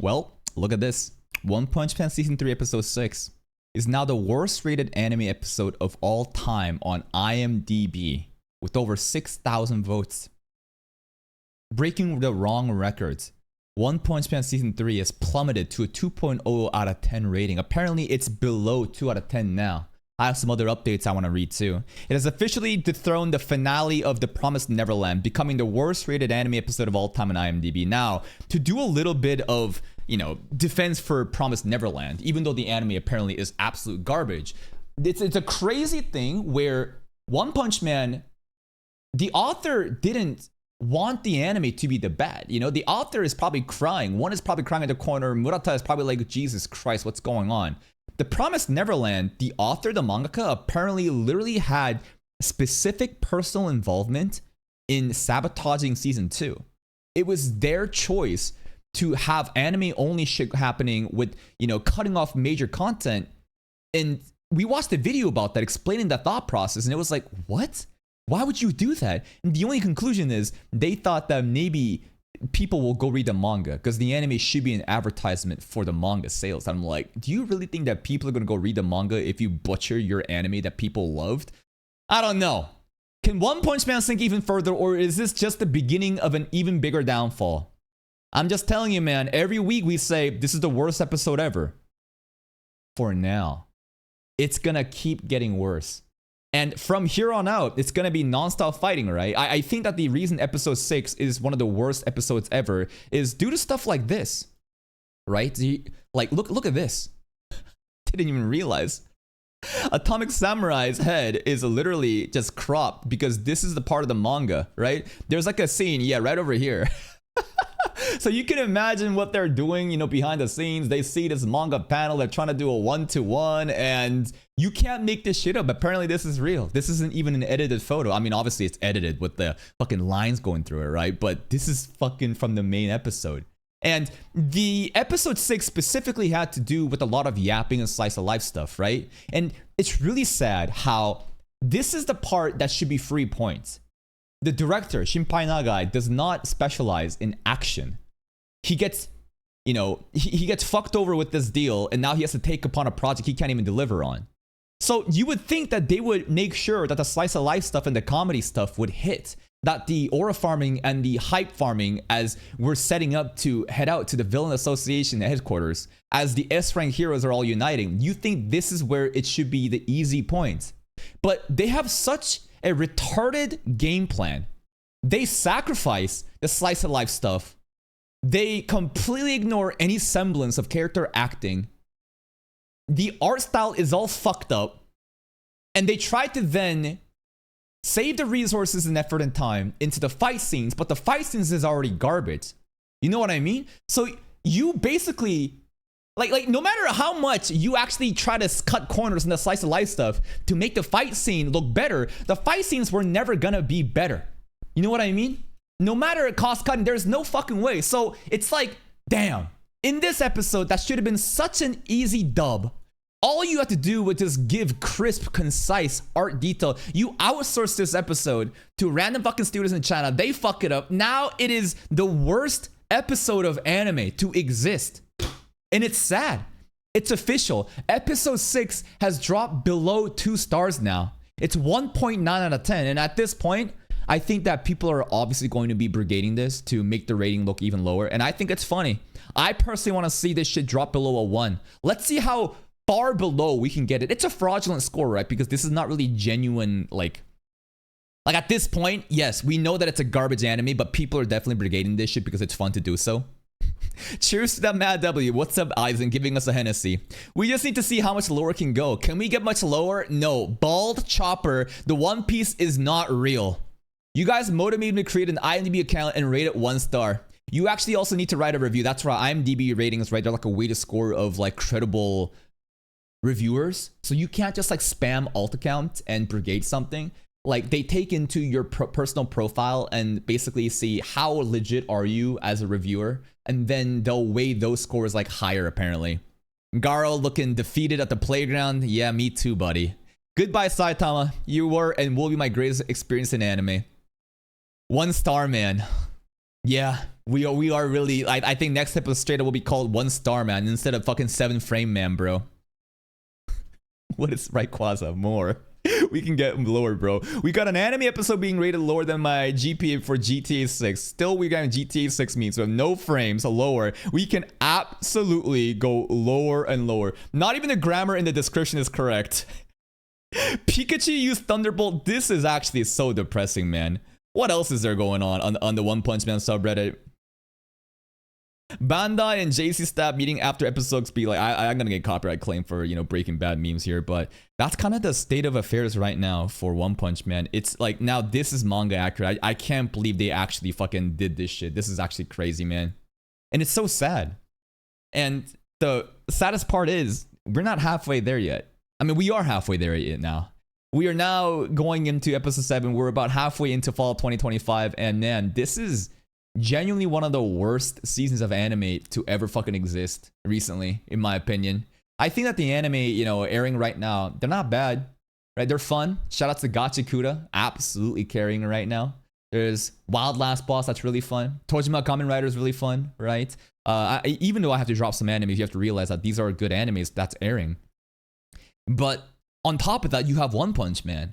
Well, look at this. One Punch Man Season 3 Episode 6 is now the worst rated anime episode of all time on IMDb with over 6,000 votes. Breaking the wrong records. One Punch Man Season 3 has plummeted to a 2.0 out of 10 rating. Apparently, it's below 2 out of 10 now. I have some other updates I want to read too. It has officially dethroned the finale of The Promised Neverland, becoming the worst rated anime episode of all time on IMDb. Now, to do a little bit of, defense for Promised Neverland, even though the anime apparently is absolute garbage, it's a crazy thing where One Punch Man, the author didn't want the anime to be the bad. The author is probably crying. One is probably crying in the corner. Murata is probably like, Jesus Christ, what's going on? The Promised Neverland, the author, the mangaka, apparently literally had specific personal involvement in sabotaging season 2. It was their choice to have anime only shit happening with, cutting off major content. And we watched a video about that explaining that thought process, and it was like, what? Why would you do that? And the only conclusion is they thought that maybe people will go read the manga because the anime should be an advertisement for the manga sales. I'm like, do you really think that people are going to go read the manga if you butcher your anime that people loved? I don't know. Can One Punch Man sink even further, or is this just the beginning of an even bigger downfall? I'm just telling you, man, every week we say this is the worst episode ever. For now, it's going to keep getting worse. And from here on out, it's going to be non-stop fighting, right? I think that the reason episode 6 is one of the worst episodes ever is due to stuff like this, right? Look at this. Didn't even realize. Atomic Samurai's head is literally just cropped because this is the part of the manga, right? There's like a scene, right over here. So you can imagine what they're doing, behind the scenes. They see this manga panel, they're trying to do a 1-to-1, and you can't make this shit up. Apparently this is real. This isn't even an edited photo. I mean, obviously it's edited with the fucking lines going through it, right? But this is fucking from the main episode. And the episode 6 specifically had to do with a lot of yapping and slice of life stuff, right? And it's really sad how this is the part that should be free points. The director, Shinpai Nagai, does not specialize in action. He gets, he gets fucked over with this deal, and now he has to take upon a project he can't even deliver on. So you would think that they would make sure that the slice of life stuff and the comedy stuff would hit, that the aura farming and the hype farming, as we're setting up to head out to the Villain Association headquarters, as the S-rank heroes are all uniting, you think this is where it should be the easy points. But they have such a retarded game plan. They sacrifice the slice of life stuff. They completely ignore any semblance of character acting. The art style is all fucked up. And they try to then save the resources and effort and time into the fight scenes, but the fight scenes is already garbage. You know what I mean? So you basically, like no matter how much you actually try to cut corners in the slice of life stuff to make the fight scene look better, the fight scenes were never gonna be better. You know what I mean? No matter cost cutting, there's no fucking way. So it's like, damn. In this episode, that should have been such an easy dub. All you have to do was just give crisp, concise art detail. You outsource this episode to random fucking studios in China. They fuck it up. Now it is the worst episode of anime to exist. And it's sad. It's official. Episode 6 has dropped below 2 stars now. It's 1.9 out of 10. And at this point, I think that people are obviously going to be brigading this to make the rating look even lower. And I think it's funny. I personally want to see this shit drop below a 1. Let's see how far below we can get it. It's a fraudulent score, right? Because this is not really genuine, like at this point, yes, we know that it's a garbage anime, but people are definitely brigading this shit because it's fun to do so. Cheers to that Mad W. What's up, Eisen, giving us a Hennessy. We just need to see how much lower it can go. Can we get much lower? No. Bald Chopper, the One Piece is not real. You guys motivated me to create an IMDb account and rate it 1 star. You actually also need to write a review. That's right, IMDb ratings, right? They're like a weighted score of like credible reviewers. So you can't just like spam alt account and brigade something. Like they take into your personal profile and basically see how legit are you as a reviewer. And then they'll weigh those scores like higher apparently. Garo looking defeated at the playground. Yeah, me too, buddy. Goodbye, Saitama. You were and will be my greatest experience in anime. 1 star, man. Yeah. We are really, I think next episode straight up will be called 1 star, man, instead of fucking 7 frame man, bro. What is Rayquaza? More. We can get lower, bro. We got an anime episode being rated lower than my GPA for GTA 6. Still, we got GTA 6 means we have no frames, lower. We can absolutely go lower and lower. Not even the grammar in the description is correct. Pikachu used Thunderbolt. This is actually so depressing, man. What else is there going on the One Punch Man subreddit? Bandai and JC Stab meeting after episode speed. Like, I'm gonna get copyright claim for, you know, Breaking Bad memes here, but that's kind of the state of affairs right now for One Punch Man. It's like, now this is manga accurate. I can't believe they actually fucking did this shit. This is actually crazy, man. And it's so sad. And the saddest part is, we're not halfway there yet. I mean, we are halfway there yet now. We are now going into episode 7. We're about halfway into fall 2025. And man, this is genuinely one of the worst seasons of anime to ever fucking exist recently, in my opinion. I think that the anime, you know, airing right now, they're not bad, right? They're fun. Shout out to Gachikuta, absolutely carrying right now. There's Wild Last Boss, that's really fun. Tojima Kamen Rider is really fun, right? Even though I have to drop some animes, you have to realize that these are good animes that's airing. But on top of that, you have One Punch Man.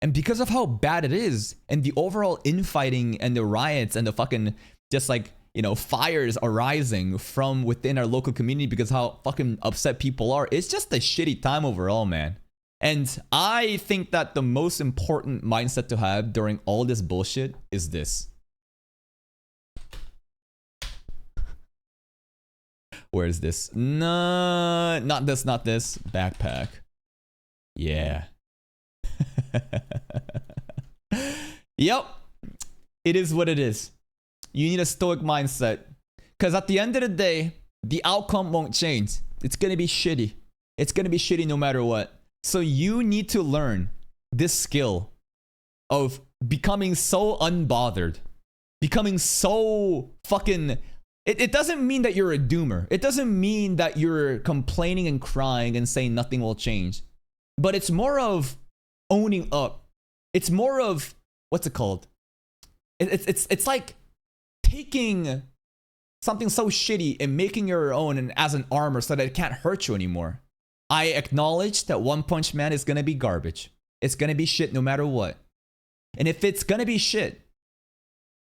And because of how bad it is, and the overall infighting and the riots and the fucking just like, you know, fires arising from within our local community because how fucking upset people are, it's just a shitty time overall, man. And I think that the most important mindset to have during all this bullshit is this. Where is this? No, not this, not this. Backpack. Yeah. Yep, it is what it is. You need a stoic mindset, because at the end of the day, the outcome won't change. It's gonna be shitty. It's gonna be shitty no matter what. So you need to learn this skill of becoming so unbothered, becoming so fucking... It doesn't mean that you're a doomer. It doesn't mean that you're complaining and crying and saying nothing will change. But it's more of owning up. It's more of, what's it called? It's like taking something so shitty and making your own and as an armor so that it can't hurt you anymore. I acknowledge that One Punch Man is gonna be garbage. It's gonna be shit no matter what. And if it's gonna be shit,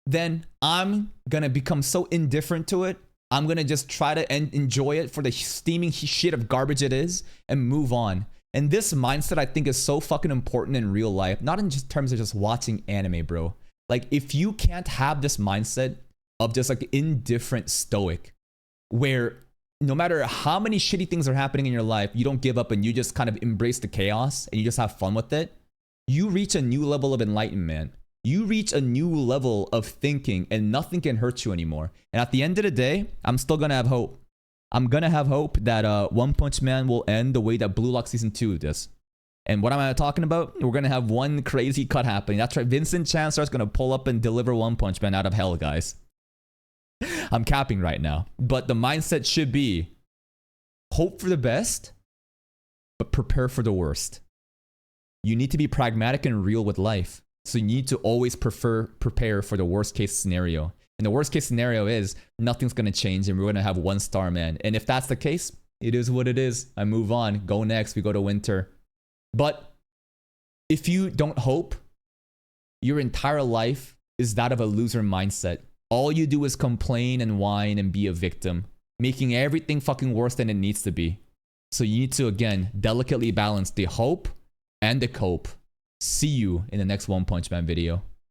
then I'm gonna become so indifferent to it. I'm gonna just try to enjoy it for the steaming shit of garbage it is and move on. And this mindset, I think, is so fucking important in real life, not in just terms of just watching anime, bro. Like, if you can't have this mindset of just like indifferent stoic, where no matter how many shitty things are happening in your life, you don't give up and you just kind of embrace the chaos and you just have fun with it, you reach a new level of enlightenment. You reach a new level of thinking and nothing can hurt you anymore. And at the end of the day, I'm still gonna have hope. I'm gonna have hope that One Punch Man will end the way that Blue Lock Season 2 does. And what am I talking about? We're gonna have one crazy cut happening. That's right, Vincent Chancellor's gonna pull up and deliver One Punch Man out of hell, guys. I'm capping right now. But the mindset should be hope for the best, but prepare for the worst. You need to be pragmatic and real with life. So you need to always prepare for the worst case scenario. And the worst case scenario is nothing's going to change and we're going to have 1 star man. And if that's the case, it is what it is. I move on. Go next. We go to winter. But if you don't hope, your entire life is that of a loser mindset. All you do is complain and whine and be a victim, making everything fucking worse than it needs to be. So you need to, again, delicately balance the hope and the cope. See you in the next One Punch Man video.